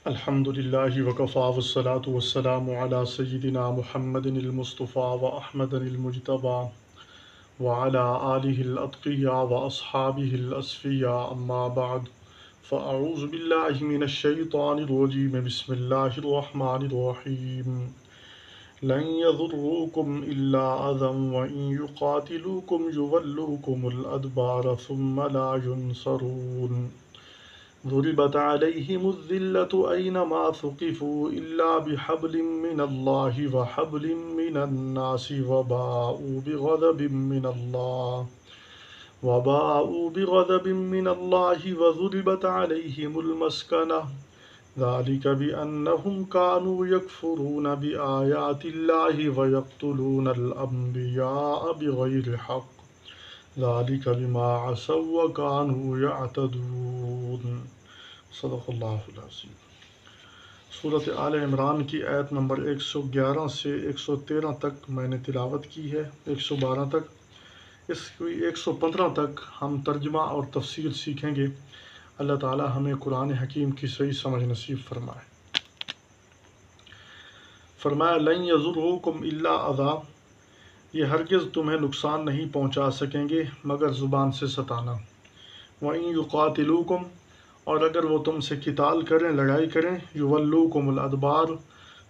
الحمد لله وكفى والصلاة والسلام على سيدنا محمد المصطفى وأحمد المجتبى وعلى آله الأتقياء وأصحابه الأصفياء أما بعد فأعوذ بالله من الشيطان الرجيم بسم الله الرحمن الرحيم لن يضروكم إلا أذى وإن يقاتلوكم يولوكم الأدبار ثم لا ينصرون ضربت عليهم الذلة أينما ثقفوا إلا بحبل من الله وحبل من الناس وباءوا بغضب من الله وضربت عليهم المسكنة ذلك بأنهم كانوا يكفرون بآيات الله ويقتلون الأنبياء بغير حق ذلك بما عصوا وكانوا يعتدون صدق اللہ العظیم۔ سورۃ آل عمران کی آیت نمبر 111 سے 113 تک میں نے تلاوت کی ہے، 112 تک۔ اس کی 115 تک ہم ترجمہ اور تفسیر سیکھیں گے۔ اللہ تعالی ہمیں قرآن حکیم کی صحیح سمجھ نصیب فرمائے۔ فرمایا لن یضروکم الا اذی، یہ ہرگز تمہیں نقصان نہیں پہنچا سکیں گے مگر زبان سے ستانا۔ وَإِن يُقَاتِلُوكُمْ، اور اگر وہ تم سے قتال کریں، لڑائی کریں، یولوکم الادبار،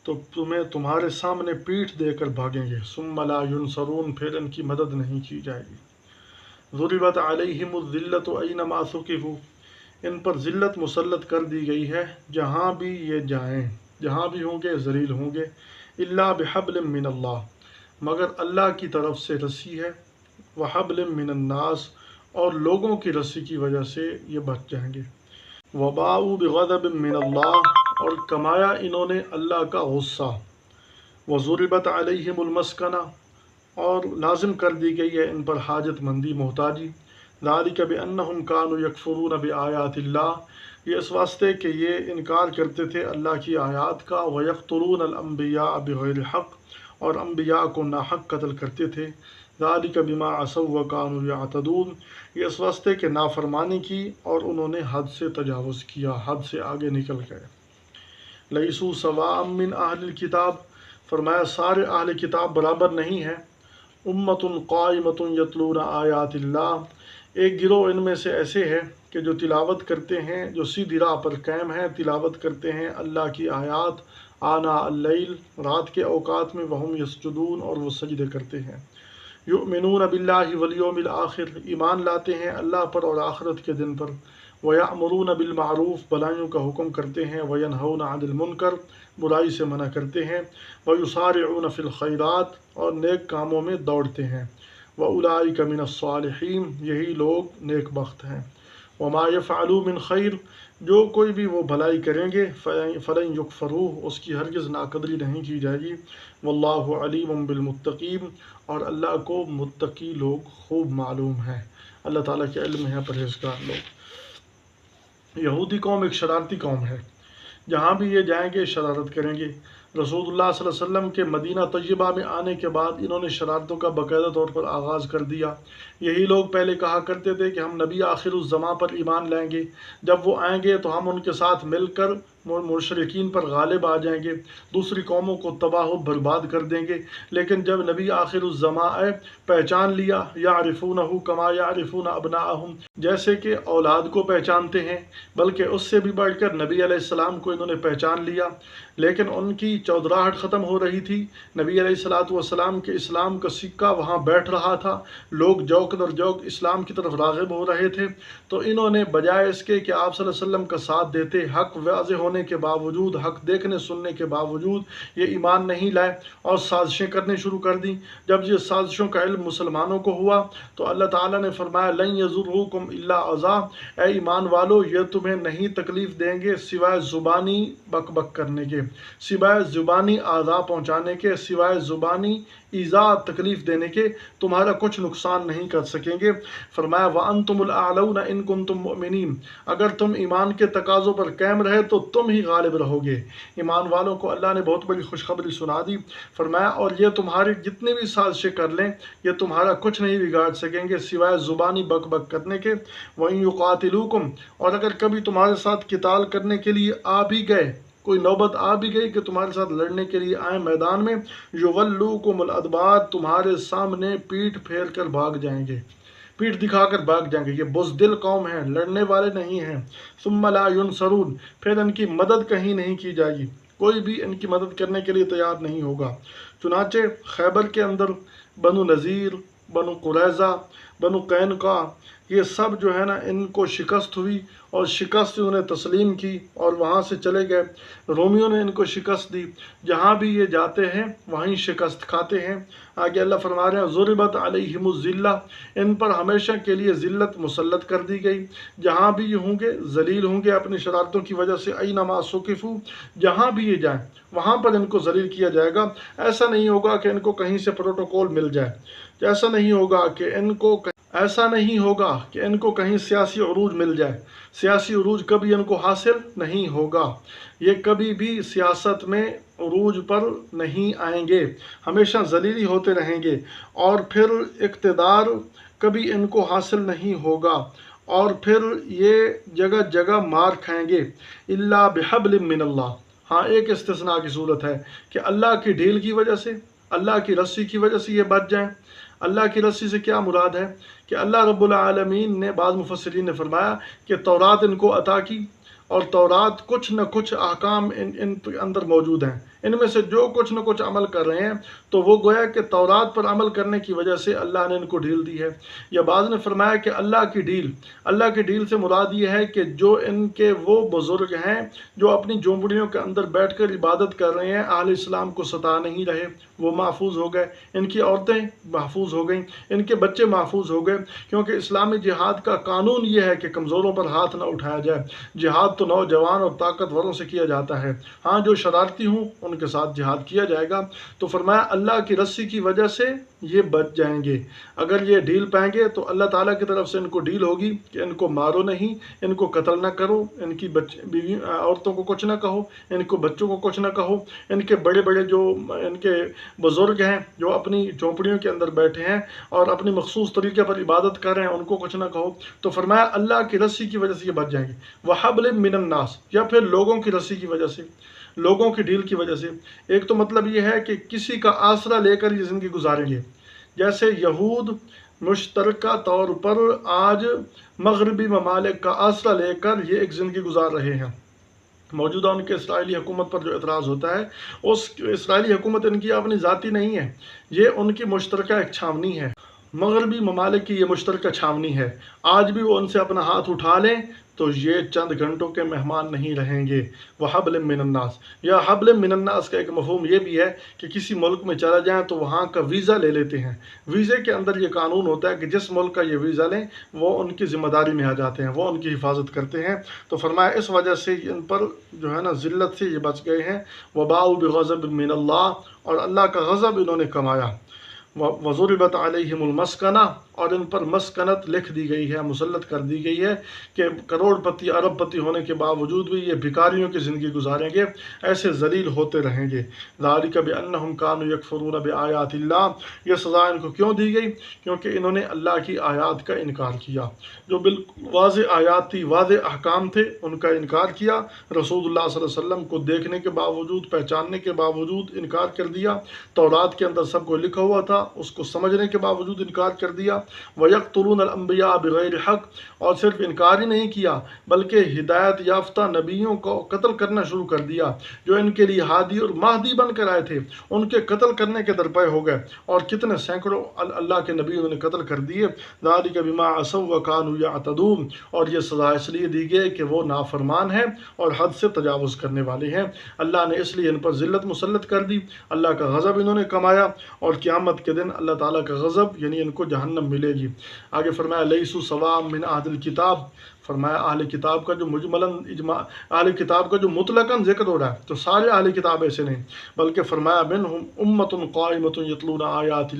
تو تمہیں تمہارے سامنے پیٹھ دے کر بھاگیں گے، ثم لا ینصرون، پھر ان کی مدد نہیں کی جائے گی۔ ضربت علیہم الذلۃ اینما ثقفوا، ان پر ذلت مسلط کر دی گئی ہے جہاں بھی یہ جائیں، جہاں بھی ہوں گے ذلیل ہوں گے۔ الا بحبل من اللہ، مگر اللہ کی طرف سے رسی ہے، وحبل من الناس، اور لوگوں کی رسی کی وجہ سے یہ بچ جائیں گے۔ وباؤ بغضب من اللہ، اور کمایا انہوں نے اللہ کا غصہ۔ وضربت علیہم المسکنہ، اور لازم کر دی گئی ہے ان پر حاجت مندی، محتاجی۔ ذالک بانہم کانوا یکفرون بآیات اللہ، یہ اس واسطے کہ یہ انکار کرتے تھے اللہ کی آیات کا، ویقتلون الانبیاء بغیر حق، اور انبیاء کو ناحق قتل کرتے تھے۔ ذالک بما عصوا وکانوا یعتدون، یہ اس واسطے کہ نافرمانی کی اور انہوں نے حد سے تجاوز کیا، حد سے آگے نکل گئے۔ لیسوا سواء من اہل الکتاب، فرمایا سارے اہل کتاب برابر نہیں ہیں۔ امۃ قائمۃ یتلون آیات اللہ، ایک گروہ ان میں سے ایسے ہے کہ جو تلاوت کرتے ہیں، جو سیدھی راہ پر قائم ہیں، تلاوت کرتے ہیں اللہ کی آیات آناء اللیل، رات کے اوقات میں، وہم یسجدون، اور وہ سجدے کرتے ہیں۔ یؤمنون باللہ والیوم الآخر، ایمان لاتے ہیں اللہ پر اور آخرت کے دن پر۔ ویأمرون بالمعروف، بھلائیوں کا حکم کرتے ہیں۔ وینہون عن المنکر، برائی سے منع کرتے ہیں۔ ویسارعون فی الخیرات، اور نیک کاموں میں دوڑتے ہیں۔ وأولئک من الصالحین، یہی لوگ نیک بخت ہیں۔ وما یفعلوا من خیر، جو کوئی بھی وہ بھلائی کریں گے، فلن یکفروہ، اس کی ہرگز ناقدری نہیں کی جائے گی۔ واللہ علیم بالمتقین، اور اللہ کو متقی لوگ خوب معلوم ہیں۔ اللہ تعالیٰ کے علم ہے پرہیزگار لوگ۔ یہودی قوم ایک شرارتی قوم ہے، جہاں بھی یہ جائیں گے شرارت کریں گے۔ رسول اللہ صلی اللہ علیہ وسلم کے مدینہ طیبہ میں آنے کے بعد انہوں نے شرارتوں کا باقاعدہ طور پر آغاز کر دیا۔ یہی لوگ پہلے کہا کرتے تھے کہ ہم نبی آخر الزماں پر ایمان لائیں گے، جب وہ آئیں گے تو ہم ان کے ساتھ مل کر مشرکین پر غالب آ جائیں گے، دوسری قوموں کو تباہ و برباد کر دیں گے۔ لیکن جب نبی آخر الزماں آئے، پہچان لیا، یعرفونہ کما یعرفون ابناءہم، جیسے کہ اولاد کو پہچانتے ہیں، بلکہ اس سے بھی بڑھ کر نبی علیہ السلام کو انہوں نے پہچان لیا۔ لیکن ان کی چودراہٹ ختم ہو رہی تھی، نبی علیہ السلام کے اسلام کا سکہ وہاں بیٹھ رہا تھا، لوگ جوک در جوک اسلام کی طرف راغب ہو رہے تھے۔ تو انہوں نے بجائے اس کے کہ آپ صلی اللہ علیہ وسلم کا ساتھ دیتے، حق واضح ہونے کے باوجود، حق دیکھنے سننے کے باوجود یہ ایمان نہیں لائے اور سازشیں کرنے شروع کر دیں۔ جب یہ سازشوں کا علم مسلمانوں کو ہوا تو اللہ تعالیٰ نے فرمایا لن یضروکم الا اذی، اے ایمان والو یہ تمہیں نہیں تکلیف دیں گے سوائے زبانی بک بک کرنے کے، سوائے زبانی اذی پہنچانے کے، سوائے زبانی ایذا تکلیف دینے کے، تمہارا کچھ نقصان نہیں کر سکیں گے۔ فرمایا وَأَنْتُمُ الْأَعْلَوْنَ إِن كُنْتُم مُؤْمِنِينَ، اگر تم ایمان کے تقاضوں پر قائم رہے تو تم ہی غالب رہو گے۔ ایمان والوں کو اللہ نے بہت بڑی خوشخبری سنا دی، فرمایا اور یہ تمہاری جتنی بھی سازشیں کر لیں یہ تمہارا کچھ نہیں بگاڑ سکیں گے سوائے زبانی بک بک کرنے کے۔ وَإِن يُقَاتِلُوكُمْ، اور اگر کبھی تمہارے ساتھ قتال کرنے کے لیے آ بھی گئے، کوئی نوبت آ بھی گئی کہ تمہارے ساتھ لڑنے کے لیے آئیں میدان میں، يُوَلُّوكُمُ الْأَدْبَارَ، تمہارے سامنے پیٹھ پھیر کر بھاگ جائیں گے، پیٹھ دکھا کر بھاگ جائیں گے۔ یہ بزدل قوم ہیں، لڑنے والے نہیں ہیں۔ ثُمَّ لَا يُنصَرُونَ، پھر ان کی مدد کہیں نہیں کی جائے گی، کوئی بھی ان کی مدد کرنے کے لیے تیار نہیں ہوگا۔ چنانچہ خیبر کے اندر بنو نذیر، بنو قریظہ، بنو قینقاع، یہ سب جو ہے نا ان کو شکست ہوئی اور شکست سے انہیں تسلیم کی اور وہاں سے چلے گئے۔ رومیوں نے ان کو شکست دی، جہاں بھی یہ جاتے ہیں وہیں شکست کھاتے ہیں۔ آگے اللہ فرما رہے ہیں ضربت علیہم الذلہ، ان پر ہمیشہ کے لیے ذلت مسلط کر دی گئی، جہاں بھی یہ ہوں گے ذلیل ہوں گے اپنی شرارتوں کی وجہ سے۔ اینما ثقفوا، جہاں بھی یہ جائیں وہاں پر ان کو ذلیل کیا جائے گا۔ ایسا نہیں ہوگا کہ ان کو کہیں سے پروٹوکول مل جائے، ایسا نہیں ہوگا کہ ان کو کہیں سیاسی عروج مل جائے، سیاسی عروج کبھی ان کو حاصل نہیں ہوگا، یہ کبھی بھی سیاست میں عروج پر نہیں آئیں گے، ہمیشہ ذلیل ہوتے رہیں گے، اور پھر اقتدار کبھی ان کو حاصل نہیں ہوگا، اور پھر یہ جگہ جگہ مار کھائیں گے۔ الا بحبل من اللہ، ہاں ایک استثناء کی صورت ہے کہ اللہ کی ڈھیل کی وجہ سے، اللہ کی رسی کی وجہ سے یہ بچ جائیں۔ اللہ کی رسی سے کیا مراد ہے کہ اللہ رب العالمین نے، بعض مفسرین نے فرمایا کہ تورات ان کو عطا کی، اور تورات کچھ نہ کچھ احکام ان اندر موجود ہیں، ان میں سے جو کچھ نہ کچھ عمل کر رہے ہیں تو وہ گویا کہ تورات پر عمل کرنے کی وجہ سے اللہ نے ان کو ڈھیل دی ہے۔ یا بعض نے فرمایا کہ اللہ کی ڈھیل سے مراد یہ ہے کہ جو ان کے وہ بزرگ ہیں جو اپنی جھونپڑیوں کے اندر بیٹھ کر عبادت کر رہے ہیں، اہل اسلام کو ستا نہیں رہے، وہ محفوظ ہو گئے، ان کی عورتیں محفوظ ہو گئیں، ان کے بچے محفوظ ہو گئے، کیونکہ اسلامی جہاد کا قانون یہ ہے کہ کمزوروں پر ہاتھ نہ اٹھایا جائے، جہاد تو نوجوان اور طاقتوروں سے کیا جاتا ہے، ہاں جو شرارتی ہوں ان کے ساتھ جہاد کیا جائے گا۔ تو فرمایا اللہ کی رسی کی وجہ سے یہ بچ جائیں گے۔ اگر یہ ڈھیل پائیں گے تو اللہ تعالیٰ کی طرف سے ان کو ڈھیل ہوگی کہ ان کو مارو نہیں، ان کو قتل نہ کرو، ان کی بیوی عورتوں کو کچھ نہ کہو، ان کو بچوں کو کچھ نہ کہو، ان کے بڑے بڑے جو ان کے بزرگ ہیں جو اپنی جھونپڑیوں کے اندر بیٹھے ہیں اور اپنی مخصوص طریقے پر عبادت کر رہے ہیں ان کو کچھ نہ کہو۔ تو فرمایا اللہ کی رسی کی وجہ سے یہ بچ جائیں گے۔ وَحَبْلٍ مِّنَ النَّاسِ، یا پھر لوگوں کی رسی کی وجہ سے، لوگوں کی ڈھیل کی وجہ سے۔ ایک تو مطلب یہ ہے کہ کسی کا آسرا لے کر یہ زندگی گزاریں گے، جیسے یہود مشترکہ طور پر آج مغربی ممالک کا آسرا لے کر یہ ایک زندگی گزار رہے ہیں۔ موجودہ ان کے اسرائیلی حکومت پر جو اعتراض ہوتا ہے، اس اسرائیلی حکومت ان کی اپنی ذاتی نہیں ہے، یہ ان کی مشترکہ ایک چھاونی ہے، مغربی ممالک کی یہ مشترکہ چھاونی ہے۔ آج بھی وہ ان سے اپنا ہاتھ اٹھا لیں تو یہ چند گھنٹوں کے مہمان نہیں رہیں گے۔ وَحَبْلٍ مِّنَ النَّاسِ، یا حبل من الناس کا ایک مفہوم یہ بھی ہے کہ کسی ملک میں چلا جائیں تو وہاں کا ویزا لے لیتے ہیں، ویزے کے اندر یہ قانون ہوتا ہے کہ جس ملک کا یہ ویزا لیں وہ ان کی ذمہ داری میں آ جاتے ہیں، وہ ان کی حفاظت کرتے ہیں۔ تو فرمایا اس وجہ سے ان پر جو ہے نا ذلت سے یہ بچ گئے ہیں۔ وَبَاءُوا بِغَضَبٍ مِّنَ اللَّهِ، اور اللہ کا غضب انہوں نے کمایا۔ وَضُرِبَتْ عَلَيْهِمُ الْمَسْكَنَةُ، اور ان پر مسکنت لکھ دی گئی ہے، مسلط کر دی گئی ہے کہ کروڑ پتی ارب پتی ہونے کے باوجود بھی یہ بھکاریوں کی زندگی گزاریں گے، ایسے ذلیل ہوتے رہیں گے۔ ذَلِكَ بِأَنَّهُمْ كَانُوا يَكْفُرُونَ بِآيَاتِ اللَّهِ، یہ سزا ان کو کیوں دی گئی؟ کیونکہ انہوں نے اللہ کی آیات کا انکار کیا، جو بالکل واضح آیات تھی، واضح احکام تھے، ان کا انکار کیا۔ رسول اللہ صلی اللہ علیہ وسلم کو دیکھنے کے باوجود، پہچاننے کے باوجود انکار کر دیا، تورات کے اندر سب کو لکھا ہوا تھا، اس کو سمجھنے کے باوجود انکار کر دیا۔ وَيَقْتُلُونَ الْأَنْبِيَاءَ بِغَيْرِ حَقٍّ، اور صرف انکار ہی نہیں کیا بلکہ ہدایت یافتہ نبیوں کو قتل کرنا شروع کر دیا، جو ان کے لیے ہادی اور مہدی بن کر آئے تھے، ان کے قتل کرنے کے درپے ہو گئے، اور کتنے سینکڑوں اللہ کے نبی انہوں نے قتل کر دیے۔ ذَلِكَ بِمَا عَصَوْا وَكَانُوا يَعْتَدُونَ، اور یہ سزا اس لیے دی گئی کہ وہ نافرمان ہیں اور حد سے تجاوز کرنے والے ہیں۔ اللہ نے اس لیے ان پر ذلت مسلط کر دی، اللہ کا غضب انہوں نے کمایا، اور قیامت کے دن اللہ تعالیٰ کا غضب یعنی ان کو جہنم ملے ملے گی۔ آگے فرمایا لیسو سواء من اہل الکتاب، فرمایا اہل کتاب کا جو مجملاً اجماع، اہل کتاب کا جو مطلقاً ذکر ہو رہا ہے تو سارے اہل کتاب ایسے نہیں، بلکہ فرمایا منہم امۃ قائمۃ یتلون آیات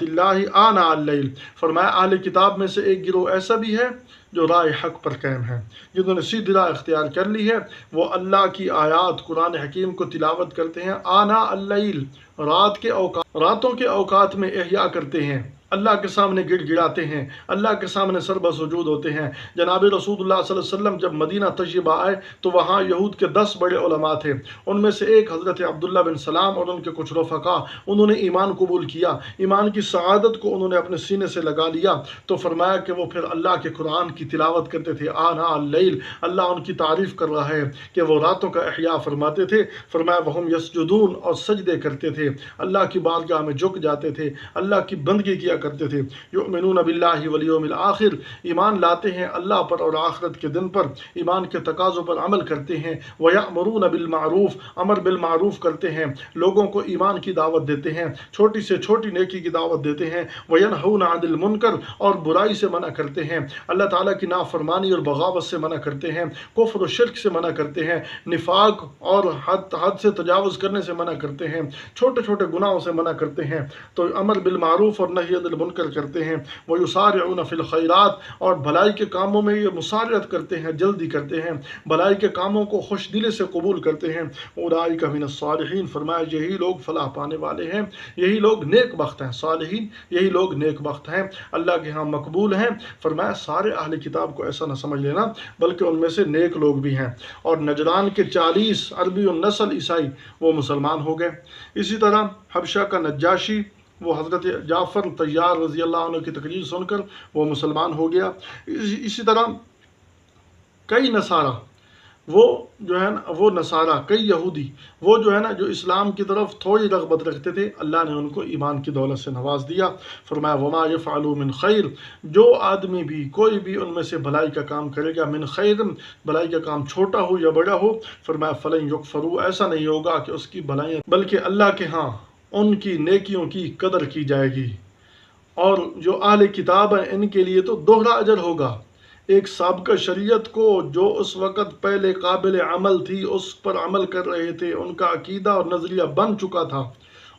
اللہ آناء اللیل، فرمایا اہل کتاب میں سے ایک گروہ ایسا بھی ہے جو راہ حق پر قائم ہے، جنہوں نے سیدھی راہ اختیار کر لی ہے، وہ اللہ کی آیات قرآن حکیم کو تلاوت کرتے ہیں آناء اللیل، راتوں کے اوقات میں احیا کرتے ہیں، اللہ کے سامنے گڑ گڑاتے ہیں، اللہ کے سامنے سر بسجود ہوتے ہیں۔ جناب رسول اللہ صلی اللہ علیہ وسلم جب مدینہ طیبہ آئے تو وہاں یہود کے 10 بڑے علماء تھے، ان میں سے ایک حضرت عبداللہ بن سلام اور ان کے کچھ رفقا، انہوں نے ایمان قبول کیا، ایمان کی سعادت کو انہوں نے اپنے سینے سے لگا لیا، تو فرمایا کہ وہ پھر اللہ کے قرآن کی تلاوت کرتے تھے آناء اللیل، اللہ ان کی تعریف کر رہا ہے کہ وہ راتوں کا احیا فرماتے تھے، فرمایا وہم یسجدون، اور سجدے کرتے تھے، اللہ کی بارگاہ میں جھک جاتے تھے، اللہ کی بندگی کیا کرتے تھے، یؤمنون باللہ والیوم الآخر، ایمان لاتے ہیں اللہ پر اور آخرت کے دن پر، ایمان کے تقاضوں پر عمل کرتے ہیں، ویأمرون بالمعروف، امر بالمعروف کرتے ہیں، لوگوں کو ایمان کی دعوت دیتے ہیں، چھوٹی سے چھوٹی نیکی کی دعوت دیتے ہیں، وینہون عن المنکر، اور برائی سے منع کرتے ہیں، اللہ تعالیٰ کی نافرمانی اور بغاوت سے منع کرتے ہیں، کفر و شرک سے منع کرتے ہیں، نفاق اور حد سے تجاوز کرنے سے منع کرتے ہیں، چھوٹے چھوٹے گناہوں سے منع کرتے ہیں، تو امر بالمعروف اور نہی عن المنکر کرتے ہیں، ویسارعون فی الخیرات، اور بھلائی کے کاموں میں یہ مسارعت کرتے ہیں، جلدی کرتے ہیں، بھلائی کے کاموں کو خوش دلی سے قبول کرتے ہیں، اولئک من الصالحین، فرمایا یہی لوگ فلاح پانے والے ہیں، یہی لوگ نیک بخت ہیں، صالحین یہی لوگ نیک بخت ہیں، اللہ کے ہاں مقبول ہیں۔ فرمایا سارے اہل کتاب کو ایسا نہ سمجھ لینا، بلکہ ان میں سے نیک لوگ بھی ہیں، اور نجران کے 40 عربی النسل عیسائی وہ مسلمان ہو گئے، اسی طرح حبشہ کا نجاشی وہ حضرت جعفر طیار رضی اللہ عنہ کی تقریر سن کر وہ مسلمان ہو گیا، اسی طرح کئی نصارہ وہ جو ہے نا، وہ نصارہ کئی یہودی وہ جو ہے نا جو اسلام کی طرف تھوڑی رغبت رکھتے تھے، اللہ نے ان کو ایمان کی دولت سے نواز دیا۔ فرمایا وما یفعلوا من خیر، جو آدمی بھی کوئی بھی ان میں سے بھلائی کا کام کرے گا، من خیر بھلائی کا کام چھوٹا ہو یا بڑا ہو، فرمایا فلن یکفروا، ایسا نہیں ہوگا کہ اس کی بھلائیاں، بلکہ اللہ کے ہاں ان کی نیکیوں کی قدر کی جائے گی۔ اور جو اہل کتاب ہیں ان کے لیے تو دوہرا اجر ہوگا، ایک سابقہ شریعت کو جو اس وقت پہلے قابل عمل تھی، اس پر عمل کر رہے تھے، ان کا عقیدہ اور نظریہ بن چکا تھا،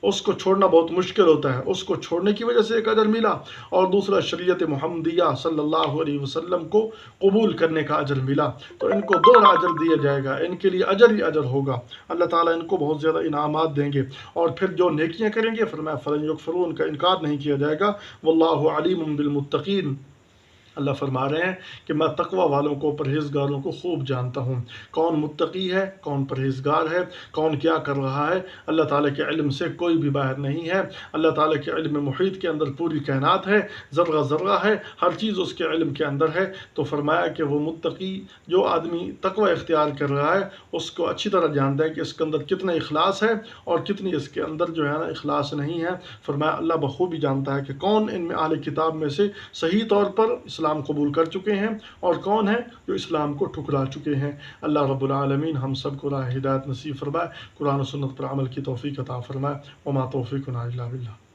اس کو چھوڑنا بہت مشکل ہوتا ہے، اس کو چھوڑنے کی وجہ سے ایک اجر ملا، اور دوسرا شریعت محمدیہ صلی اللہ علیہ وسلم کو قبول کرنے کا اجر ملا، تو ان کو دوہرا اجر دیا جائے گا، ان کے لیے اجر ہی اجر ہوگا، اللہ تعالیٰ ان کو بہت زیادہ انعامات دیں گے، اور پھر جو نیکیاں کریں گے فرمایا فلن یکفروا، ان کا انکار نہیں کیا جائے گا، واللہ علیم بالمتقین، اللہ فرما رہے ہیں کہ میں تقوی والوں کو، پرہیزگاروں کو خوب جانتا ہوں، کون متقی ہے، کون پرہیزگار ہے، کون کیا کر رہا ہے، اللہ تعالیٰ کے علم سے کوئی بھی باہر نہیں ہے، اللہ تعالیٰ کے علم محیط کے اندر پوری کائنات ہے، ذرہ ذرہ ہے، ہر چیز اس کے علم کے اندر ہے، تو فرمایا کہ وہ متقی جو آدمی تقوی اختیار کر رہا ہے اس کو اچھی طرح جانتا ہے کہ اس کے اندر کتنا اخلاص ہے اور کتنی اس کے اندر جو ہے نا اخلاص نہیں ہے۔ فرمایا اللہ بخوبی جانتا ہے کہ کون ان میں اہل کتاب میں سے صحیح طور پر اسلام قبول کر چکے ہیں اور کون ہیں جو اسلام کو ٹھکرا چکے ہیں۔ اللہ رب العالمین ہم سب کو راہ ہدایت نصیب فرمائے، قرآن و سنت پر عمل کی توفیق عطا فرمائے، وما توفیقنا الا باللہ۔